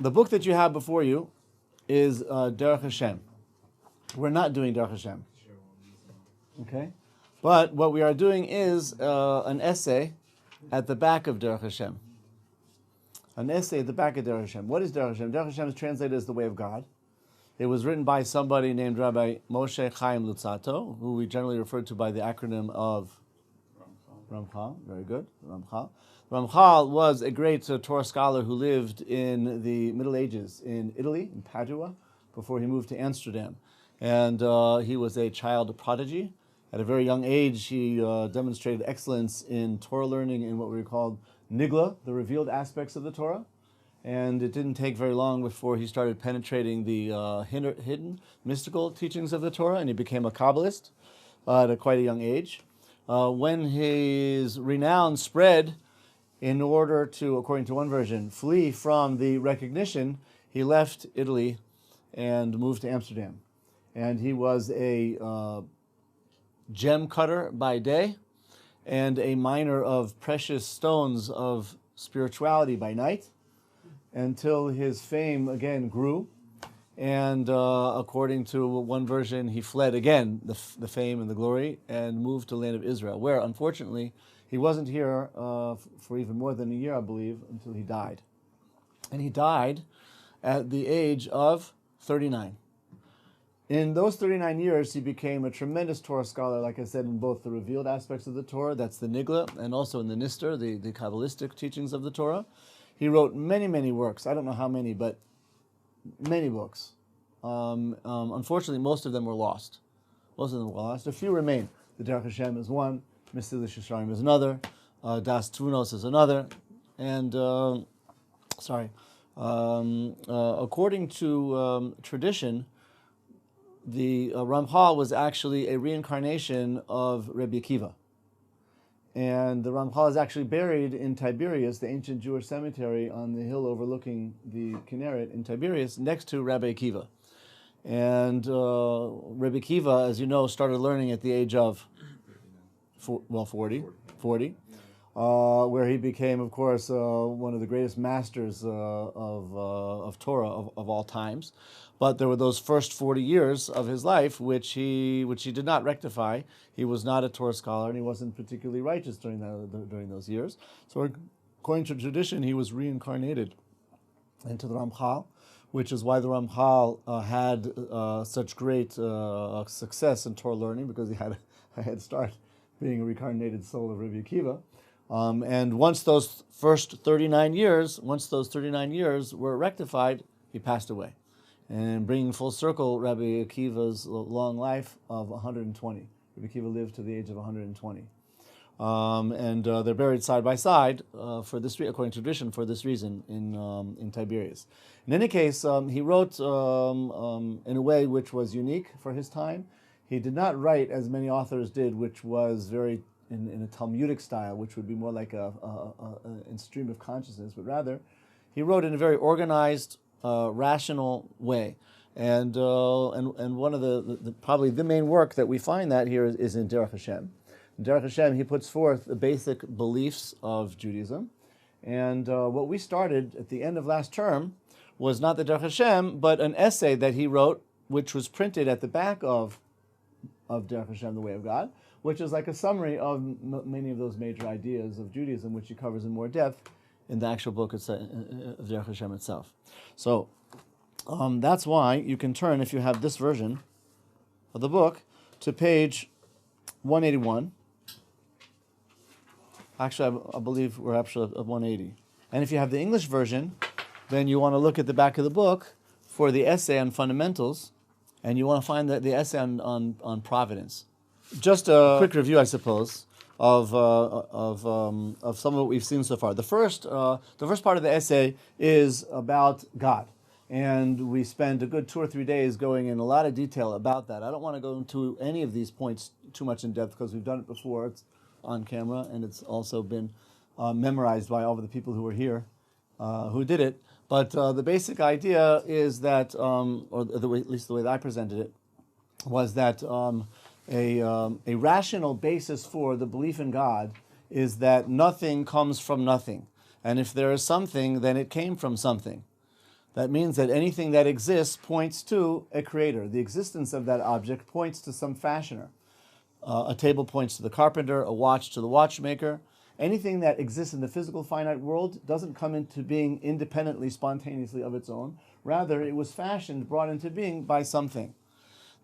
The book that you have before you is Derech Hashem. We're not doing Derech Hashem. Okay? But what we are doing is an essay at the back of Derech Hashem. An essay at the back of Derech Hashem. What is Derech Hashem? Derech Hashem is translated as the way of God. It was written by somebody named Rabbi Moshe Chaim Luzzatto, who we generally refer to by the acronym of Ramchal. Very good, Ramchal. Ramchal was a great Torah scholar who lived in the Middle Ages in Italy, in Padua, before he moved to Amsterdam. And he was a child prodigy. At a very young age, he demonstrated excellence in Torah learning in what we called Nigla, the revealed aspects of the Torah. And it didn't take very long before he started penetrating the hidden, mystical teachings of the Torah, and he became a Kabbalist at quite a young age. When his renown spread, in order to, according to one version, flee from the recognition, he left Italy and moved to Amsterdam. And he was a gem cutter by day and a miner of precious stones of spirituality by night, until his fame again grew. And according to one version, he fled again the fame and the glory and moved to the land of Israel, where unfortunately he wasn't here for even more than a year, I believe, until he died. And he died at the age of 39. In those 39 years, he became a tremendous Torah scholar, like I said, in both the revealed aspects of the Torah, that's the Nigla, and also in the Nister, the Kabbalistic teachings of the Torah. He wrote many, many works. I don't know how many, but many books. Unfortunately, most of them were lost. A few remain. The Derech Hashem is one. Mesilas Yesharim is another. Das Tvunos is another. And, according to tradition, the Ramchal was actually a reincarnation of Rabbi Akiva. And the Ramchal is actually buried in Tiberias, the ancient Jewish cemetery on the hill overlooking the Kinneret in Tiberias, next to Rabbi Akiva. And Rabbi Akiva, as you know, started learning at the age of 40, where he became, of course, one of the greatest masters of Torah of all times. But there were those first 40 years of his life which he did not rectify. He was not a Torah scholar, and he wasn't particularly righteous during those years. So according to tradition, he was reincarnated into the Ramchal, which is why the Ramchal had such great success in Torah learning, because he had a head start being a reincarnated soul of Rabbi Akiva. And once those 39 years were rectified, he passed away. And bringing full circle Rabbi Akiva's long life of 120. Rabbi Akiva lived to the age of 120. And they're buried side by side, according to tradition, for this reason, in Tiberias. In any case, he wrote in a way which was unique for his time. He did not write as many authors did, which was very in a Talmudic style, which would be more like a stream of consciousness, but rather he wrote in a very organized, rational way. And one of the probably the main work that we find that here is in Derech Hashem. In Derech Hashem, he puts forth the basic beliefs of Judaism. And what we started at the end of last term was not the Derech Hashem, but an essay that he wrote, which was printed at the back of Derech Hashem, the Way of God, which is like a summary of many of those major ideas of Judaism, which he covers in more depth in the actual book of Derech Hashem itself. So that's why you can turn, if you have this version of the book, to page 181. Actually, I believe we're actually at 180. And if you have the English version, then you want to look at the back of the book for the essay on fundamentals, and you want to find the essay on providence. Just a quick review, I suppose, of some of what we've seen so far. The first part of the essay is about God, and we spend a good 2 or 3 days going in a lot of detail about that. I don't want to go into any of these points too much in depth because we've done it before. It's on camera, and it's also been memorized by all of the people who were here who did it. But the basic idea is that, at least the way that I presented it, was that a rational basis for the belief in God is that nothing comes from nothing. And if there is something, then it came from something. That means that anything that exists points to a creator. The existence of that object points to some fashioner. A table points to the carpenter, a watch to the watchmaker. Anything that exists in the physical finite world doesn't come into being independently, spontaneously of its own. Rather, it was fashioned, brought into being by something.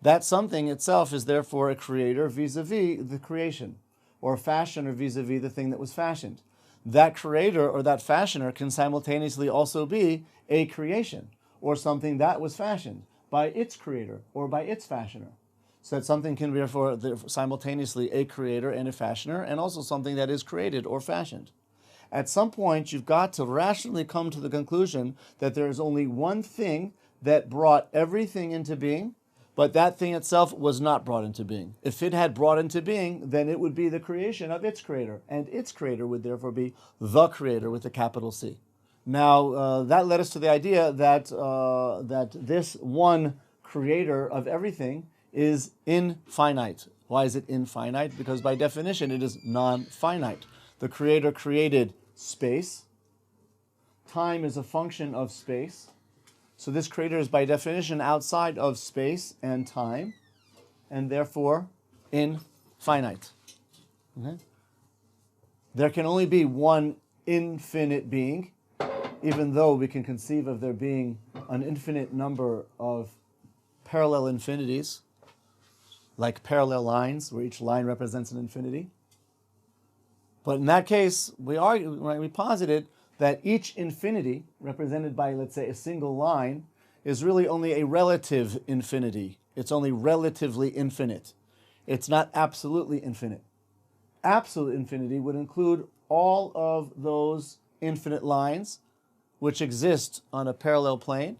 That something itself is therefore a creator vis-a-vis the creation, or a fashioner vis-a-vis the thing that was fashioned. That creator or that fashioner can simultaneously also be a creation, or something that was fashioned by its creator or by its fashioner. So that something can be therefore simultaneously a creator and a fashioner, and also something that is created or fashioned. At some point, you've got to rationally come to the conclusion that there is only one thing that brought everything into being, but that thing itself was not brought into being. If it had brought into being, then it would be the creation of its creator, and its creator would therefore be the creator with a capital C. Now, that led us to the idea that that this one creator of everything is infinite. Why is it infinite? Because by definition, it is non-finite. The creator created space. Time is a function of space. So this creator is by definition outside of space and time, and therefore infinite. Okay? There can only be one infinite being, even though we can conceive of there being an infinite number of parallel infinities, like parallel lines, where each line represents an infinity. But in that case, we posited that each infinity, represented by, let's say, a single line, is really only a relative infinity. It's only relatively infinite. It's not absolutely infinite. Absolute infinity would include all of those infinite lines which exist on a parallel plane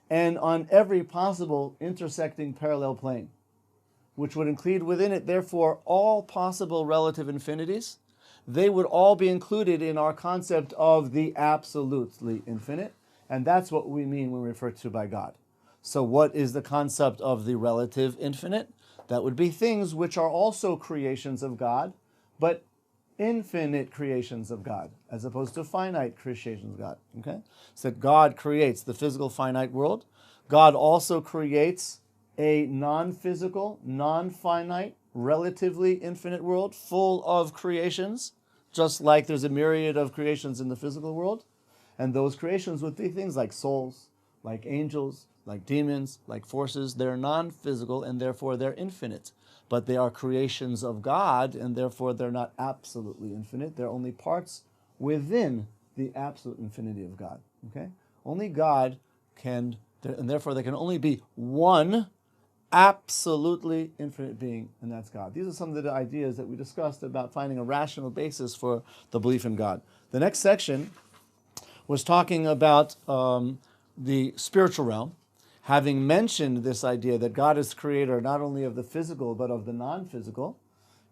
and on every possible intersecting parallel plane, which would include within it, therefore, all possible relative infinities. They would all be included in our concept of the absolutely infinite, and that's what we mean when we refer to by God. So what is the concept of the relative infinite? That would be things which are also creations of God, but infinite creations of God, as opposed to finite creations of God. Okay? So that God creates the physical finite world. God also creates a non-physical, non-finite, relatively infinite world full of creations, just like there's a myriad of creations in the physical world. And those creations would be things like souls, like angels, like demons, like forces. They're non-physical and therefore they're infinite. But they are creations of God and therefore they're not absolutely infinite. They're only parts within the absolute infinity of God. Okay? Only God can, and therefore there can only be one absolutely infinite being, and that's God. These are some of the ideas that we discussed about finding a rational basis for the belief in God. The next section was talking about the spiritual realm, having mentioned this idea that God is creator not only of the physical but of the non-physical.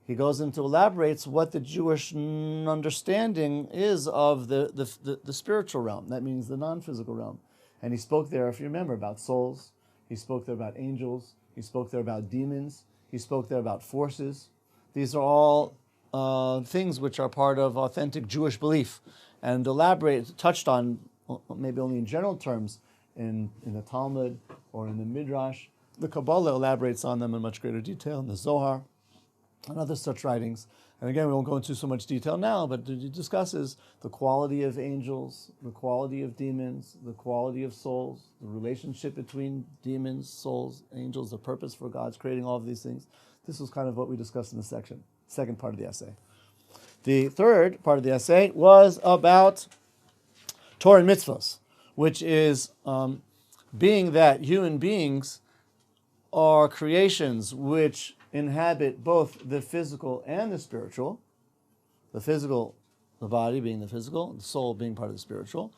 He goes into elaborates what the Jewish understanding is of the spiritual realm. That means the non-physical realm. And he spoke there, if you remember, about souls. He spoke there about angels. He spoke there about demons. He spoke there about forces. These are all things which are part of authentic Jewish belief, and touched on, maybe only in general terms, in the Talmud or in the Midrash. The Kabbalah elaborates on them in much greater detail in the Zohar and other such writings. And again, we won't go into so much detail now, but it discusses the quality of angels, the quality of demons, the quality of souls, the relationship between demons, souls, angels, the purpose for God's creating all of these things. This was kind of what we discussed in the second part of the essay. The third part of the essay was about Torah and mitzvahs, which is being that human beings are creations which inhabit both the physical and the spiritual. The physical, the body being the physical, the soul being part of the spiritual.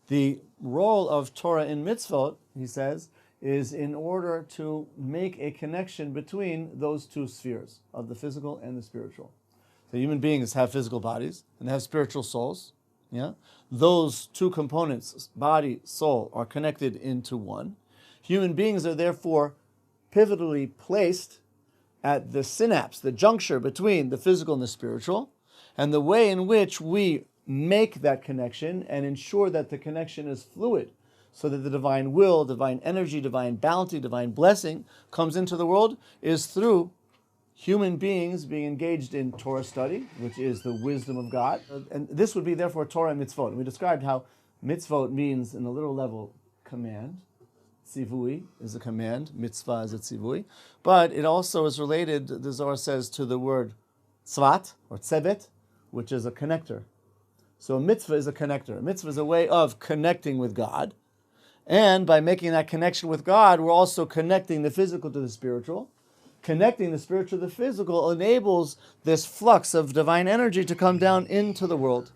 The role of Torah in mitzvot, he says, is in order to make a connection between those two spheres of the physical and the spiritual. So human beings have physical bodies and they have spiritual souls. Yeah, those two components, body, soul, are connected into one. Human beings are therefore pivotally placed at the synapse, the juncture between the physical and the spiritual, and the way in which we make that connection and ensure that the connection is fluid so that the divine will, divine energy, divine bounty, divine blessing comes into the world, is through human beings being engaged in Torah study, which is the wisdom of God. And this would be therefore Torah and mitzvot. And we described how mitzvot means, in a literal level, command. Tzivui is a command. Mitzvah is a tzivui. But it also is related, the Zohar says, to the word tzvat, or tzevet, which is a connector. So a mitzvah is a connector. A mitzvah is a way of connecting with God. And by making that connection with God, we're also connecting the physical to the spiritual. Connecting the spiritual to the physical enables this flux of divine energy to come down into the world.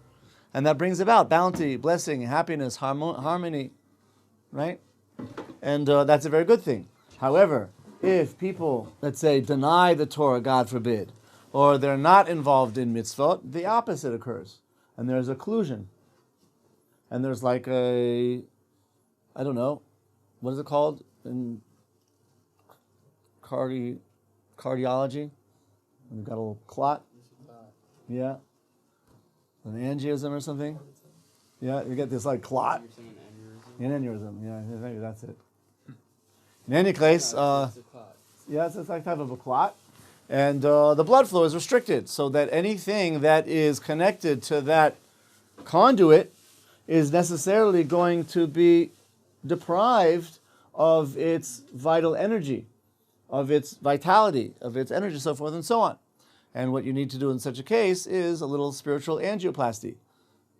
And that brings about bounty, blessing, happiness, harmony, right? And that's a very good thing. However, if people, let's say, deny the Torah, God forbid, or they're not involved in mitzvot, the opposite occurs. And there's occlusion. And there's like a, I don't know, what is it called in cardiology? You've got a little clot. Yeah. An aneurysm or something. Yeah, you get this like clot. An aneurysm. Yeah, maybe that's it. In any case, it's like type of a clot. And the blood flow is restricted, so that anything that is connected to that conduit is necessarily going to be deprived of its vital energy, of its vitality, of its energy, so forth and so on. And what you need to do in such a case is a little spiritual angioplasty.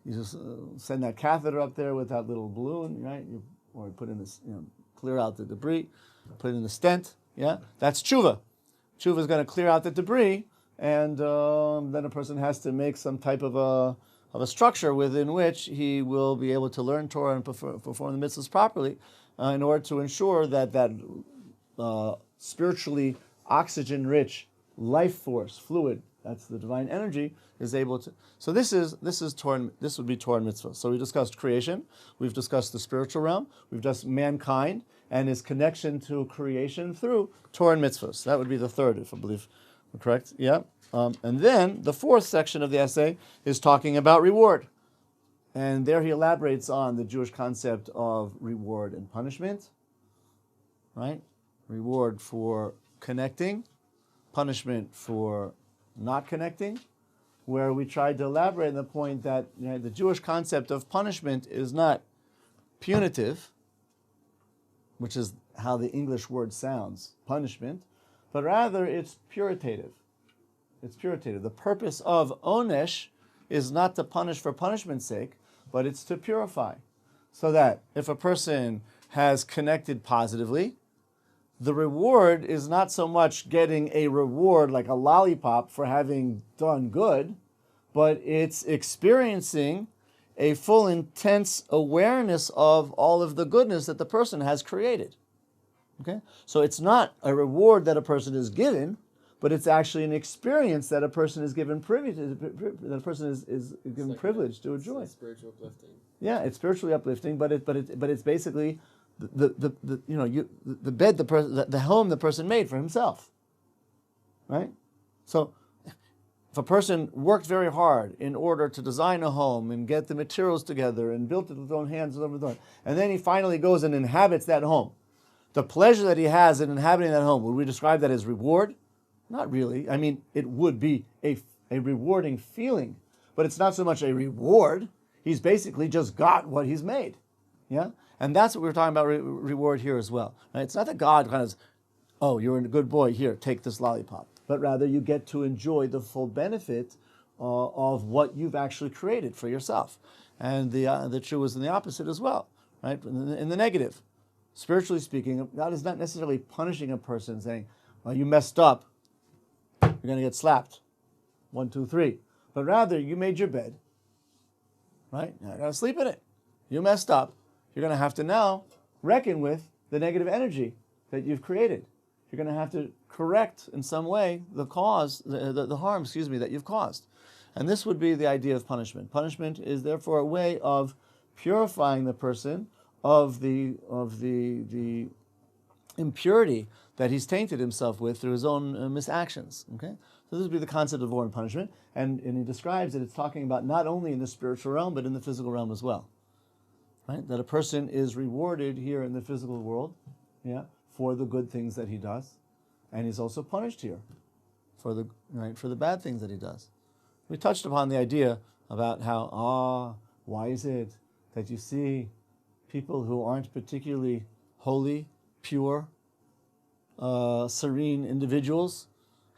You just send that catheter up there with that little balloon, right? Or put in this, clear out the debris, put in the stent. Yeah, that's tshuva. Tshuva is going to clear out the debris, and then a person has to make some type of a structure within which he will be able to learn Torah and perform the mitzvahs properly, in order to ensure that spiritually oxygen-rich life force, fluid, that's the divine energy, is able to. So this is Torah. This would be Torah and mitzvah. So we discussed creation. We've discussed the spiritual realm. We've discussed mankind and his connection to creation through Torah and mitzvahs. That would be the third, if I believe I'm correct. Yeah. And then the fourth section of the essay is talking about reward. And there he elaborates on the Jewish concept of reward and punishment. Right? Reward for connecting, punishment for not connecting, where we tried to elaborate on the point that the Jewish concept of punishment is not punitive, which is how the English word sounds, punishment, but rather it's puritative. It's puritative. The purpose of onesh is not to punish for punishment's sake, but it's to purify. So that if a person has connected positively, the reward is not so much getting a reward like a lollipop for having done good, but it's experiencing a full, intense awareness of all of the goodness that the person has created. Okay? So it's not a reward that a person is given, but it's actually an experience that a person is given privilege, that a person is given privilege to enjoy. It's spiritual uplifting. Yeah, it's spiritually uplifting, but it's basically the bed the home the person made for himself, right? So if a person worked very hard in order to design a home and get the materials together and built it with his own hands and then he finally goes and inhabits that home, the pleasure that he has in inhabiting that home, would we describe that as reward? Not really. I mean, it would be a rewarding feeling, but it's not so much a reward. He's basically just got what he's made. Yeah? And that's what we're talking about reward here as well. Right? It's not that God kind of, oh, you're a good boy, here, take this lollipop. But rather you get to enjoy the full benefit of what you've actually created for yourself. And the true is in the opposite as well, right? In the negative. Spiritually speaking, God is not necessarily punishing a person saying, well, you messed up, you're going to get slapped. 1, 2, 3. But rather, you made your bed, right? Now you got to sleep in it. You messed up. You're going to have to now reckon with the negative energy that you've created. You're going to have to correct in some way the cause, the harm, that you've caused. And this would be the idea of punishment. Punishment is therefore a way of purifying the person of the impurity that he's tainted himself with through his own misactions. Okay, so this would be the concept of war and punishment, and he describes that it's talking about not only in the spiritual realm but in the physical realm as well. right? That a person is rewarded here in the physical world, yeah, for the good things that he does, and he's also punished here for the bad things that he does. We touched upon the idea about how, why is it that you see people who aren't particularly holy, pure, serene individuals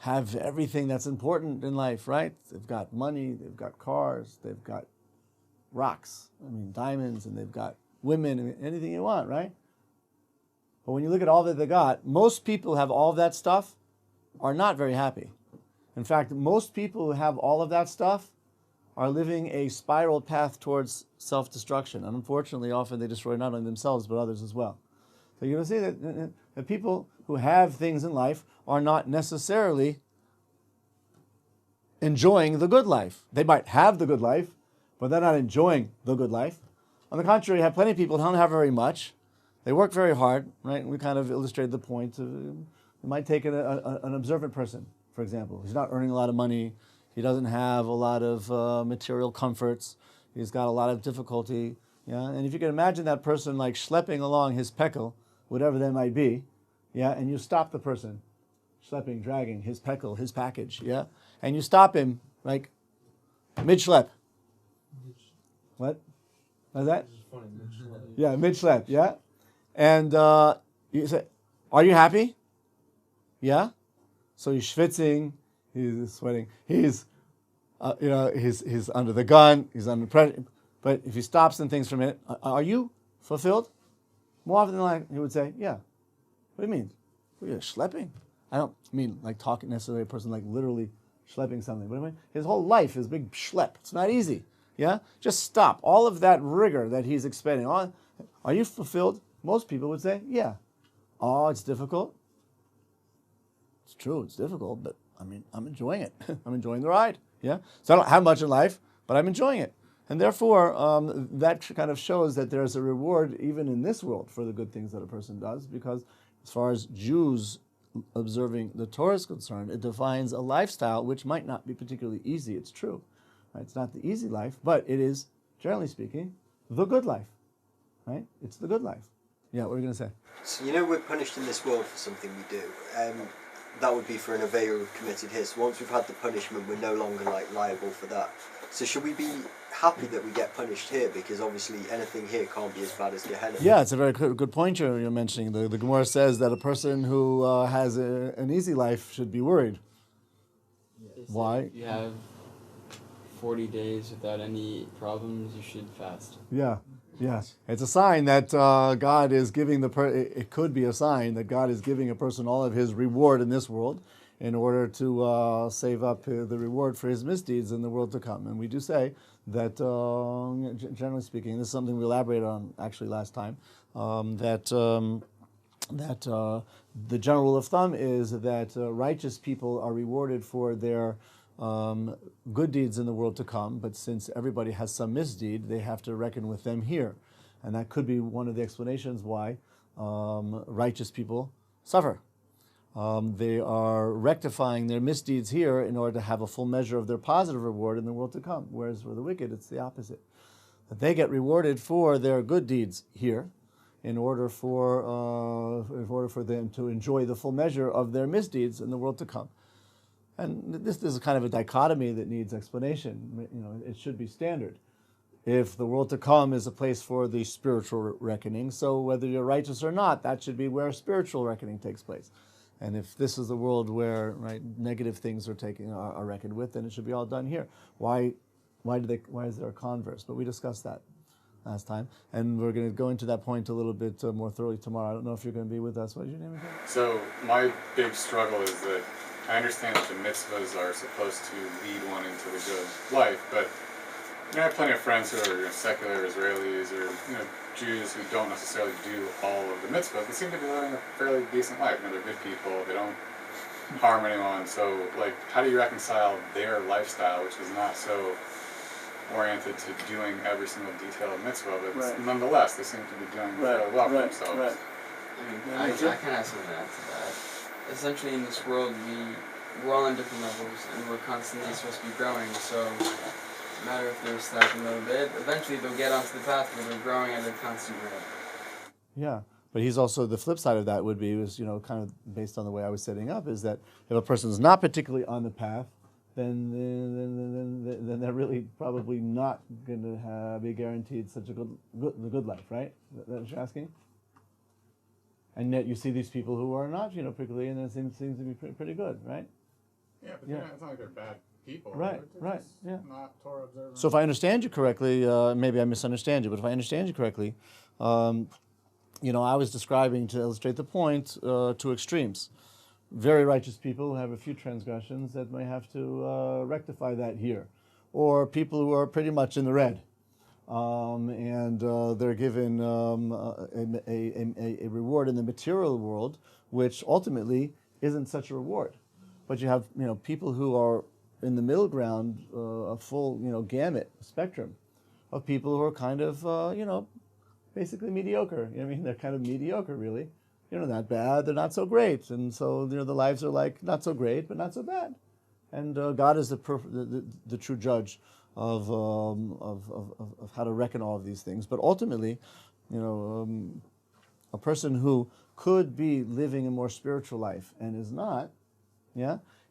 have everything that's important in life, right? They've got money, they've got cars, they've got rocks, diamonds, and they've got women, anything you want, right? But when you look at all that they got, most people who have all of that stuff are not very happy. In fact, most people who have all of that stuff are living a spiral path towards self-destruction. And unfortunately, often they destroy not only themselves, but others as well. So you're going to see that the people who have things in life are not necessarily enjoying the good life. They might have the good life, but they're not enjoying the good life. On the contrary, you have plenty of people who don't have very much. They work very hard, right? We kind of illustrated the point. You might take an observant person, for example. He's not earning a lot of money. He doesn't have a lot of material comforts. He's got a lot of difficulty. Yeah? And if you can imagine that person like schlepping along his pekel, whatever that might be, yeah, and you stop the person, schlepping, dragging his pekel, his package, yeah, and you stop him like mid-schlep. What? How's that? Yeah, mid-schlep, yeah. And you say, are you happy? Yeah. So he's schwitzing, he's sweating, he's under the gun, he's under pressure. But if he stops and thinks for a minute, are you fulfilled? More often than not, he would say, yeah. What do you mean? What are you schlepping? I don't mean like talking necessarily a person like literally schlepping something. But I mean, his whole life is a big schlep. It's not easy. Yeah? Just stop. All of that rigor that he's expending. Are you fulfilled? Most people would say, yeah. Oh, it's difficult. It's true, it's difficult, but I'm enjoying it. I'm enjoying the ride. Yeah? So I don't have much in life, but I'm enjoying it. And therefore, that kind of shows that there's a reward even in this world for the good things that a person does, because as far as Jews observing the Torah is concerned, it defines a lifestyle which might not be particularly easy. It's true. Right? It's not the easy life, but it is, generally speaking, the good life. Right? It's the good life. Yeah, what are you going to say? So we're punished in this world for something we do. That would be for an Aveira we've committed here. So once we've had the punishment, we're no longer liable for that. So should we be happy that we get punished here? Because obviously anything here can't be as bad as Gehenna. Yeah, it's a very good point you're mentioning. The Gemara says that a person who has an easy life should be worried. Yes. Why? You have 40 days without any problems, you should fast. Yeah. Yes, it's a sign that God is giving it could be a sign that God is giving a person all of his reward in this world in order to save up the reward for his misdeeds in the world to come. And we do say that, generally speaking, this is something we elaborated on actually last time, that the general rule of thumb is that righteous people are rewarded for their good deeds in the world to come, but since everybody has some misdeed, they have to reckon with them here. And that could be one of the explanations why righteous people suffer. They are rectifying their misdeeds here in order to have a full measure of their positive reward in the world to come, whereas for the wicked, it's the opposite. That they get rewarded for their good deeds here in order for them to enjoy the full measure of their misdeeds in the world to come. And this is kind of a dichotomy that needs explanation. It should be standard. If the world to come is a place for the spiritual reckoning, so whether you're righteous or not, that should be where spiritual reckoning takes place. And if this is the world where negative things are reckoned with, then it should be all done here. Why is there a converse? But we discussed that last time, and we're going to go into that point a little bit more thoroughly tomorrow. I don't know if you're going to be with us. What is your name again? So my big struggle is that I understand that the mitzvahs are supposed to lead one into the good life, but I have plenty of friends who are secular Israelis or Jews who don't necessarily do all of the mitzvahs. They seem to be living a fairly decent life. They're good people. They don't harm anyone. So, how do you reconcile their lifestyle, which is not so oriented to doing every single detail of mitzvah, but nonetheless, they seem to be doing fairly well for themselves. I can add something to add to that. Essentially, in this world, we're all on different levels, and we're constantly supposed to be growing. So, no matter if they're stuck a little bit, eventually they'll get onto the path where they're growing at a constant rate. Yeah, but he's also, the flip side of that would be, was, kind of based on the way I was setting up, is that if a person is not particularly on the path, then they're really probably not going to be guaranteed such a good life, right? That's what you're asking? And yet you see these people who are not, particularly, and it seems to be pretty good, right? Yeah, but Yeah. it's not like they're bad people. Right, They're right, just yeah. not Torah observant. So if I understand you correctly, maybe I misunderstand you, but if I understand you correctly, I was describing, to illustrate the point, two extremes. Very righteous people who have a few transgressions that may have to rectify that here. Or people who are pretty much in the red. And they're given a reward in the material world, which ultimately isn't such a reward. But you have people who are in the middle ground, a full gamut spectrum of people who are kind of basically mediocre. They're kind of mediocre, really. Not bad, they're not so great, and so the lives are like not so great, but not so bad. And God is the true judge of how to reckon all of these things. But ultimately, a person who could be living a more spiritual life and is not,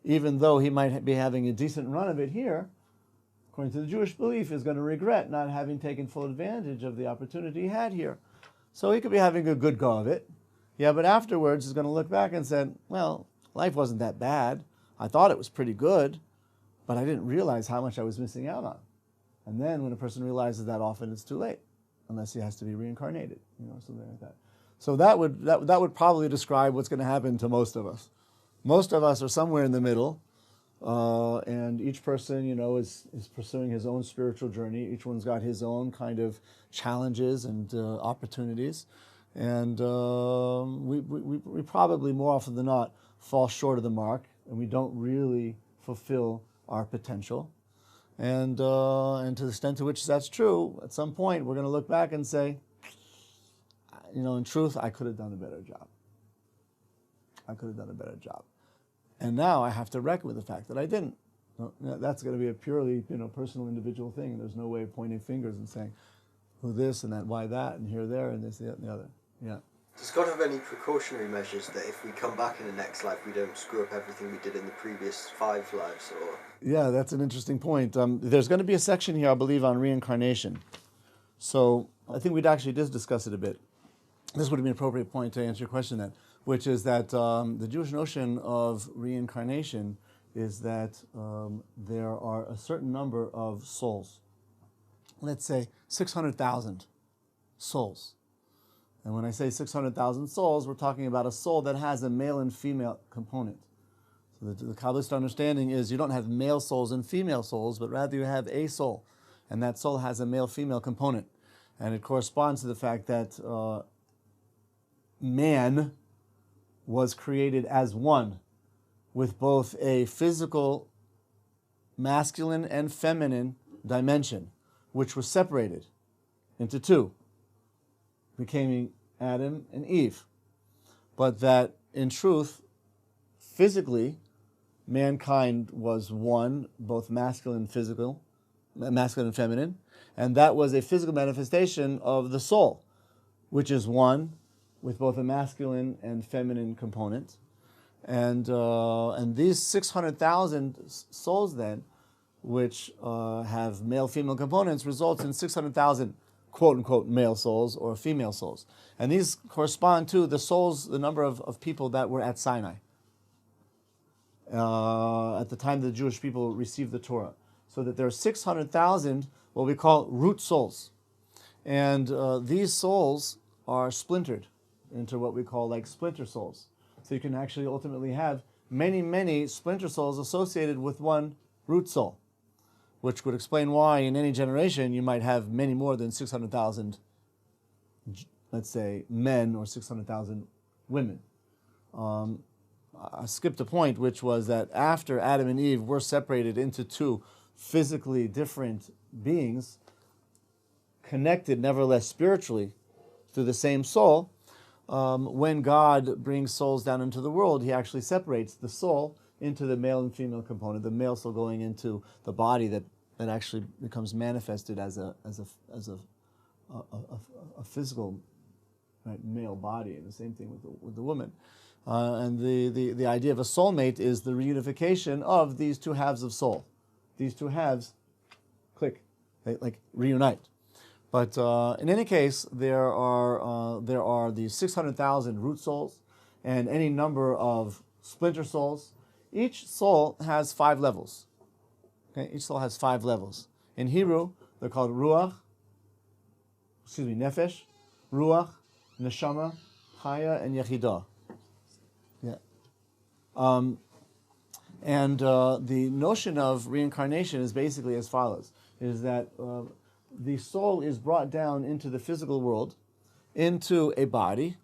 even though he might be having a decent run of it here, according to the Jewish belief, is going to regret not having taken full advantage of the opportunity he had here. So he could be having a good go of it, but afterwards he's going to look back and say, well, life wasn't that bad. I thought it was pretty good, but I didn't realize how much I was missing out on. And then when a person realizes that, often it's too late, unless he has to be reincarnated, something like that. So that would probably describe what's going to happen to most of us. Most of us are somewhere in the middle, and each person, is pursuing his own spiritual journey. Each one's got his own kind of challenges and opportunities, and we probably more often than not fall short of the mark, and we don't really fulfill our potential. And to the extent to which that's true, at some point we're going to look back and say, in truth, I could have done a better job. I could have done a better job. And now I have to reckon with the fact that I didn't. That's going to be a purely, personal, individual thing. And there's no way of pointing fingers and saying, who this and that, why that, and here, there, and this, that, and the other. Yeah. Does God have any precautionary measures that if we come back in the next life, we don't screw up everything we did in the previous 5 lives? Or Yeah, that's an interesting point. There's going to be a section here, I believe, on reincarnation. So I think we'd actually just discuss it a bit. This would be an appropriate point to answer your question then, which is that the Jewish notion of reincarnation is that there are a certain number of souls. Let's say 600,000 souls. And when I say 600,000 souls, we're talking about a soul that has a male and female component. So the Kabbalist understanding is you don't have male souls and female souls, but rather you have a soul. And that soul has a male-female component. And it corresponds to the fact that man was created as one, with both a physical masculine and feminine dimension, which was separated into 2, becoming Adam and Eve. But that in truth, physically, mankind was one, both masculine and feminine, and that was a physical manifestation of the soul, which is one, with both a masculine and feminine component. And these 600,000 souls then, which have male-female components, results in 600,000 quote-unquote male souls or female souls. And these correspond to the souls, the number of people that were at Sinai at the time the Jewish people received the Torah. So that there are 600,000 what we call root souls. And these souls are splintered into what we call like splinter souls. So you can actually ultimately have many, many splinter souls associated with one root soul, which would explain why in any generation you might have many more than 600,000, let's say, men or 600,000 women. I skipped a point, which was that after Adam and Eve were separated into 2 physically different beings, connected nevertheless spiritually through the same soul, when God brings souls down into the world, he actually separates the soul into the male and female component, the male soul going into the body that that actually becomes manifested as a physical, right, male body, and the same thing with the woman. And the idea of a soulmate is the reunification of these two halves of soul. These two halves, click, they like reunite. But in any case, there are these 600,000 root souls, and any number of splinter souls. Each soul has 5 levels. Okay, each soul has 5 levels. In Hebrew, they're called nefesh, ruach, neshama, chaya, and yechidah. Yeah. The notion of reincarnation is basically as follows: is that the soul is brought down into the physical world, into a body,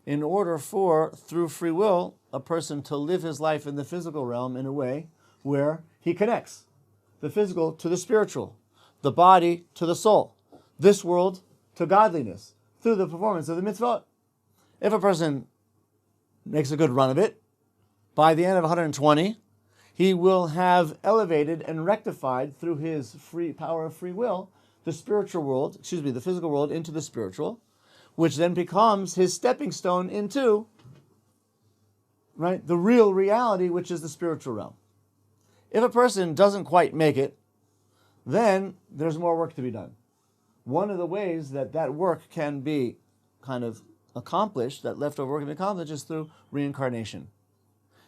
in order for, through free will, a person to live his life in the physical realm in a way where he connects the physical to the spiritual, the body to the soul, this world to godliness, through the performance of the mitzvot. If a person makes a good run of it, by the end of 120, he will have elevated and rectified through his free power of free will the spiritual world, the physical world into the spiritual, which then becomes his stepping stone into, right, the real reality, which is the spiritual realm. If a person doesn't quite make it, then there's more work to be done. One of the ways that work can be kind of accomplished, that leftover work can be accomplished, is through reincarnation.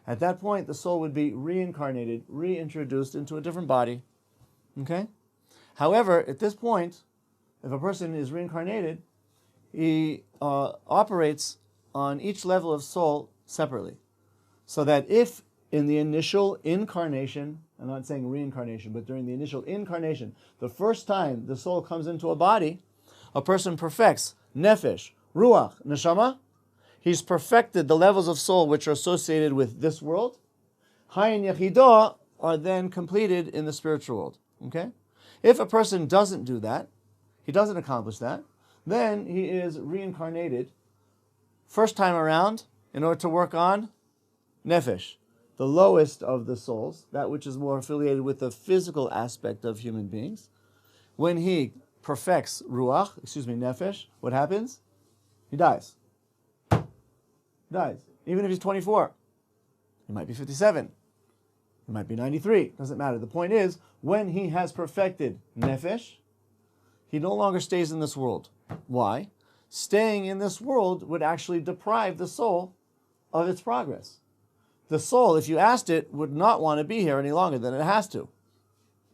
At that point, the soul would be reincarnated, reintroduced into a different body. Okay? However, at this point, if a person is reincarnated, he operates on each level of soul separately. So that if in the initial incarnation, I'm not saying reincarnation, but during the initial incarnation, the first time the soul comes into a body, a person perfects nefesh, ruach, neshama. He's perfected the levels of soul which are associated with this world. Chai and yechidah are then completed in the spiritual world. Okay? If a person doesn't do that, he doesn't accomplish that, then he is reincarnated first time around in order to work on nefesh, the lowest of the souls, that which is more affiliated with the physical aspect of human beings. When he perfects nefesh, what happens? He dies. Even if he's 24. He might be 57. He might be 93. Doesn't matter. The point is, when he has perfected nefesh, he no longer stays in this world. Why? Staying in this world would actually deprive the soul of its progress. The soul, if you asked it, would not want to be here any longer than it has to.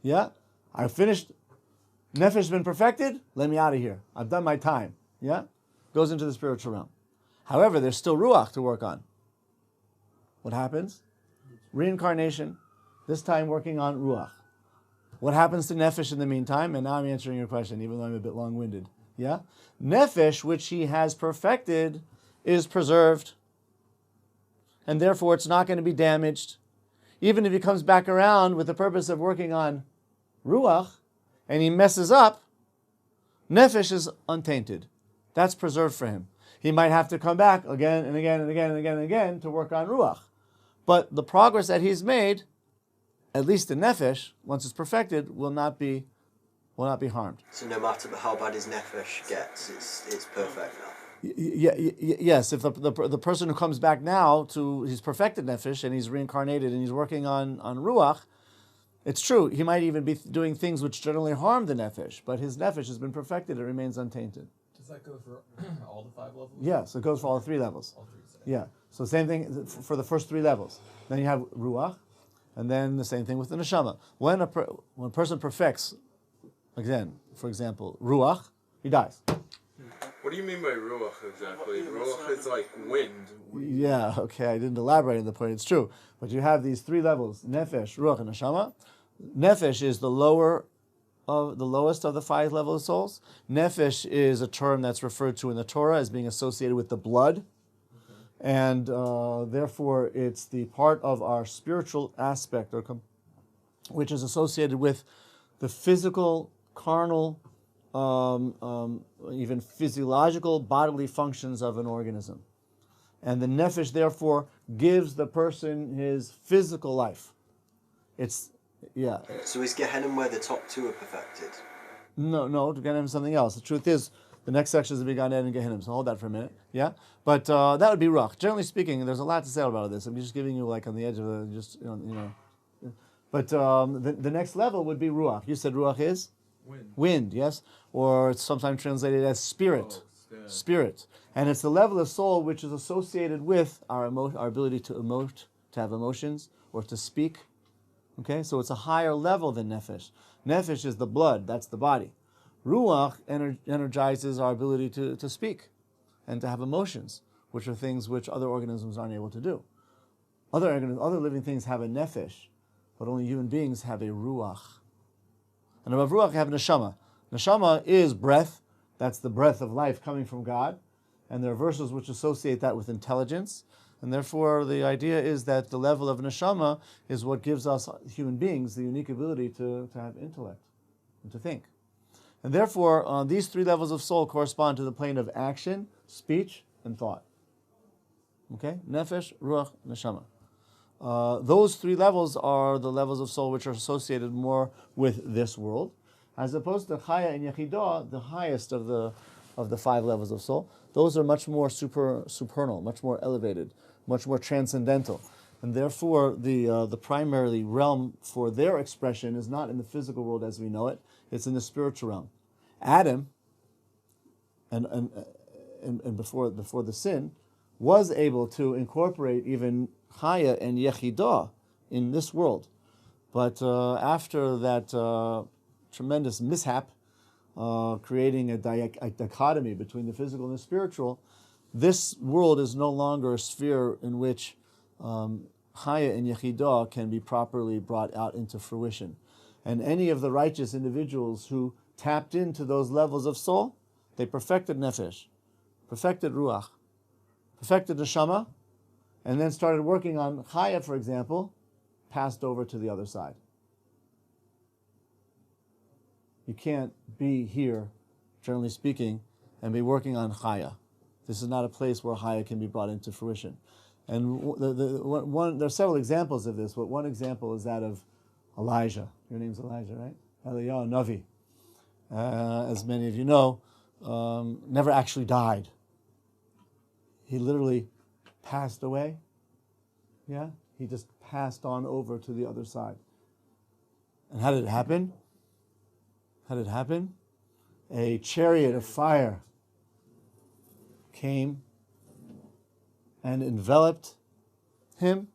Yeah? I've finished. Nefesh has been perfected. Let me out of here. I've done my time. Yeah? Goes into the spiritual realm. However, there's still ruach to work on. What happens? Reincarnation, this time working on ruach. What happens to nefesh in the meantime? And now I'm answering your question, even though I'm a bit long-winded. Yeah? Nefesh, which he has perfected, is preserved. And therefore it's not going to be damaged. Even if he comes back around with the purpose of working on ruach, and he messes up, nefesh is untainted. That's preserved for him. He might have to come back again and again and again and again and again to work on ruach. But the progress that he's made, at least in nefesh, once it's perfected, will not be harmed. So no matter how bad his nefesh gets, it's perfect now. Yes, if the person who comes back now he's perfected nefesh and he's reincarnated and he's working on ruach, it's true, he might even be doing things which generally harm the nefesh, but his nefesh has been perfected, it remains untainted. Does that go for all the 5 levels? Yes, it goes for all 3 levels. All 3, say. Yeah, so same thing for the first 3 levels. Then you have ruach, and then the same thing with the neshama. When a person perfects, again, for example, ruach, he dies. What do you mean by ruach exactly? Ruach is like wind. Yeah, okay, I didn't elaborate on the point, it's true. But you have these 3 levels, nefesh, ruach, and neshama. Nefesh is the lowest of the 5 levels of souls. Nefesh is a term that's referred to in the Torah as being associated with the blood. And therefore it's the part of our spiritual aspect, which is associated with the physical, carnal, even physiological bodily functions of an organism. And the nefesh therefore gives the person his physical life. It's Yeah. So is Gehenna where the top two are perfected? No, Gehenna is something else. The truth is, the next section is the Gan Eden and Gehenna. So hold that for a minute. Yeah, but that would be Ruach. Generally speaking, there's a lot to say about this. I'm just giving you like on the edge of the But the next level would be Ruach. You said Ruach is wind, yes, or it's sometimes translated as spirit. Spirit, and it's the level of soul which is associated with our ability to emote, to have emotions, or to speak. Okay, so it's a higher level than nefesh. Nefesh is the blood, that's the body. Ruach energizes our ability to speak and to have emotions, which are things which other organisms aren't able to do. Other living things have a nefesh, but only human beings have a ruach. And above ruach, you have neshama. Neshama is breath. That's the breath of life coming from God. And there are verses which associate that with intelligence. And therefore, the idea is that the level of neshama is what gives us human beings the unique ability to have intellect and to think. And therefore, these three levels of soul correspond to the plane of action, speech, and thought. Okay? Nefesh, ruach, neshama. Those three levels are the levels of soul which are associated more with this world, as opposed to chaya and yechidah, the highest of the five levels of soul. Those are much more supernal, much more elevated, much more transcendental, and therefore the primary realm for their expression is not in the physical world as we know it; it's in the spiritual realm. Adam, and before the sin, was able to incorporate even chaya and yechidah in this world, but after that tremendous mishap, creating a dichotomy between the physical and the spiritual, this world is no longer a sphere in which chaya and yechidah can be properly brought out into fruition. And any of the righteous individuals who tapped into those levels of soul, they perfected nefesh, perfected ruach, perfected neshama, and then started working on chaya, for example, passed over to the other side. You can't be here, generally speaking, and be working on chaya. This is not a place where chaya can be brought into fruition. And there are several examples of this, but one example is that of Elijah. Your name's Elijah, right? Eliyahu Navi. As many of you know, never actually died. He literally passed away. Yeah? He just passed on over to the other side. And how did it happen? How did it happen? A chariot of fire came and enveloped him,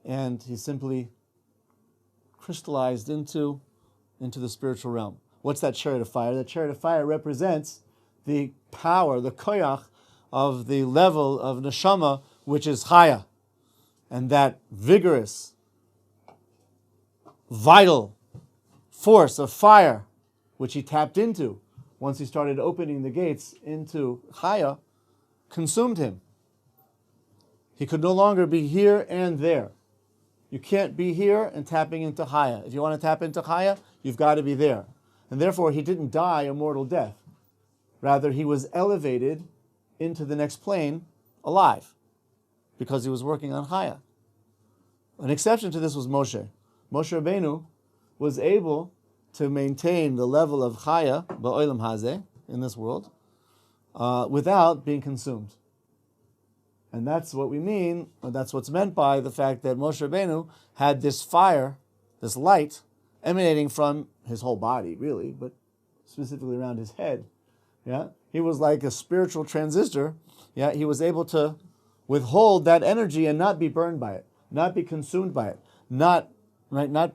and he simply crystallized into the spiritual realm. What's that chariot of fire? That chariot of fire represents the power, the koyach of the level of neshama, which is chaya. And that vigorous, vital force of fire, which he tapped into once he started opening the gates into chaya, consumed him. He could no longer be here and there. You can't be here and tapping into chaya. If you want to tap into chaya, you've got to be there. And therefore, he didn't die a mortal death. Rather, he was elevated into the next plane alive because he was working on chaya. An exception to this was Moshe. Moshe Rabbeinu was able to maintain the level of chaya, ba'olam hazeh, in this world, without being consumed. And that's what we mean, or that's what's meant by the fact that Moshe Rabbeinu had this fire, this light, emanating from his whole body, really, but specifically around his head. Yeah, he was like a spiritual transistor. Yeah, he was able to withhold that energy and not be burned by it, not be consumed by it, not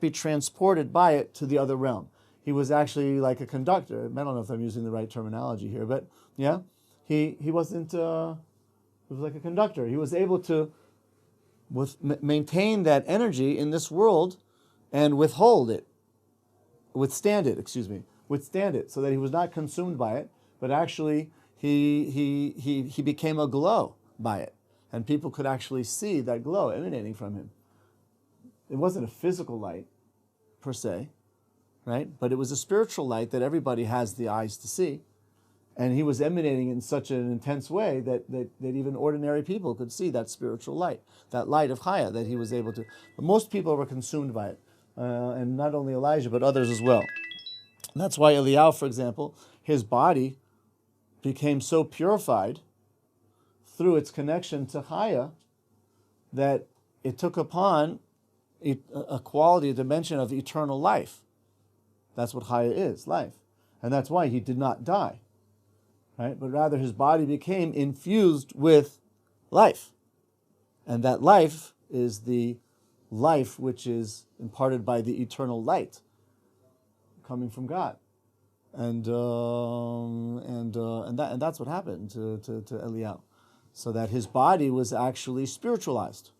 be transported by it to the other realm. He was actually like a conductor. I don't know if I'm using the right terminology here, but yeah, he wasn't. He was like a conductor. He was able to maintain that energy in this world and withstand it, so that he was not consumed by it, but actually he became a glow by it, and people could actually see that glow emanating from him. It wasn't a physical light per se, right? But it was a spiritual light that everybody has the eyes to see. And he was emanating in such an intense way that even ordinary people could see that spiritual light, that light of chaya that he was able to. But most people were consumed by it. and not only Elijah, but others as well. And that's why Eliyahu, for example, his body became so purified through its connection to Chaya that it took upon a quality, a dimension of eternal life. That's what Chaya is, life. And that's why he did not die, right? But rather his body became infused with life. And that life is the life which is imparted by the eternal light coming from God. And that's what happened to Eliyahu. So that his body was actually spiritualized.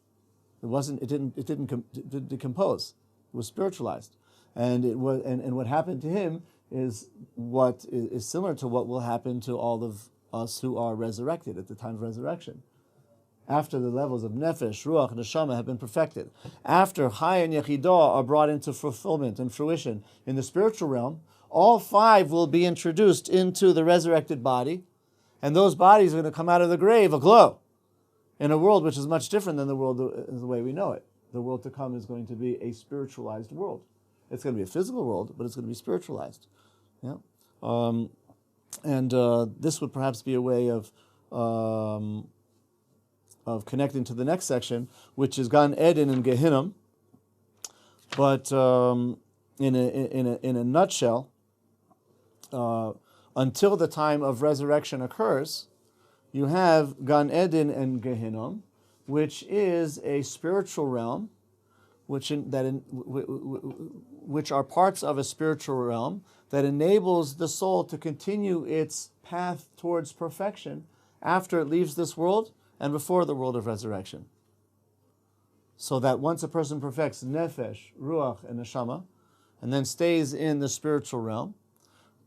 It didn't decompose. It was spiritualized. And what happened to him is what is similar to what will happen to all of us who are resurrected at the time of resurrection. After the levels of nefesh, ruach, and neshama have been perfected, after Chai and Yechidah are brought into fulfillment and fruition in the spiritual realm, all five will be introduced into the resurrected body, and those bodies are going to come out of the grave aglow in a world which is much different than the world the way we know it. The world to come is going to be a spiritualized world. It's going to be a physical world, but it's going to be spiritualized. Yeah, this would perhaps be a way of connecting to the next section, which is Gan Eden and Gehinnom. But in a nutshell, until the time of resurrection occurs, you have Gan Eden and Gehinnom, which is a spiritual realm, which are parts of a spiritual realm that enables the soul to continue its path towards perfection after it leaves this world and before the world of resurrection. So that once a person perfects nefesh, ruach, and neshama, and then stays in the spiritual realm,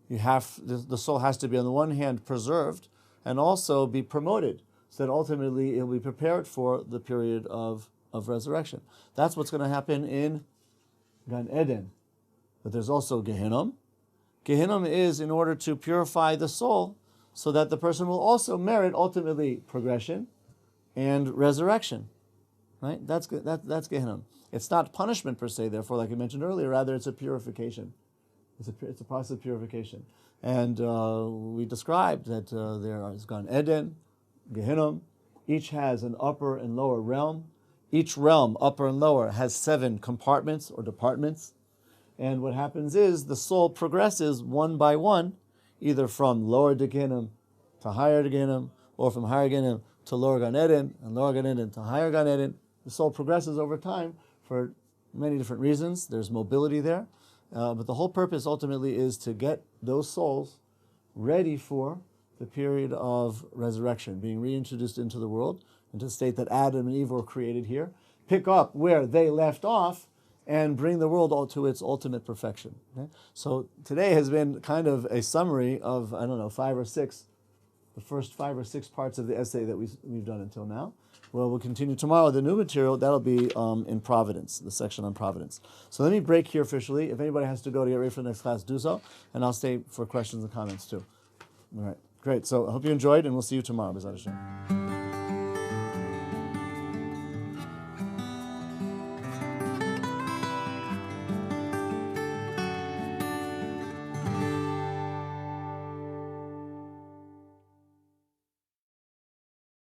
the soul has to be on the one hand preserved and also be promoted, so that ultimately it will be prepared for the period of resurrection. That's what's going to happen in Gan Eden. But there's also Gehinnom. Gehinnom is in order to purify the soul so that the person will also merit ultimately progression and resurrection. Right? That's Gehinnom. It's not punishment per se, therefore, like I mentioned earlier, rather it's a purification. It's a process of purification. And we described that there is Gan Eden, Gehinnom. Each has an upper and lower realm. Each realm, upper and lower, has 7 compartments or departments. And what happens is the soul progresses one by one, either from lower Gehinnom to higher Gehinnom, or from higher Gehinnom to lower Gan Eden, and lower Gan Eden to higher Gan Eden. The soul progresses over time for many different reasons. There's mobility there. But the whole purpose ultimately is to get those souls ready for the period of resurrection, being reintroduced into the world, into the state that Adam and Eve were created here, pick up where they left off, and bring the world all to its ultimate perfection. Okay? So today has been kind of a summary of, the first 5 or 6 parts of the essay that we've done until now. Well, we'll continue tomorrow with the new material. That'll be in Providence, the section on Providence. So let me break here officially. If anybody has to go to get ready for the next class, do so. And I'll stay for questions and comments too. All right, great. So I hope you enjoyed, and we'll see you tomorrow. B'ezrat Hashem.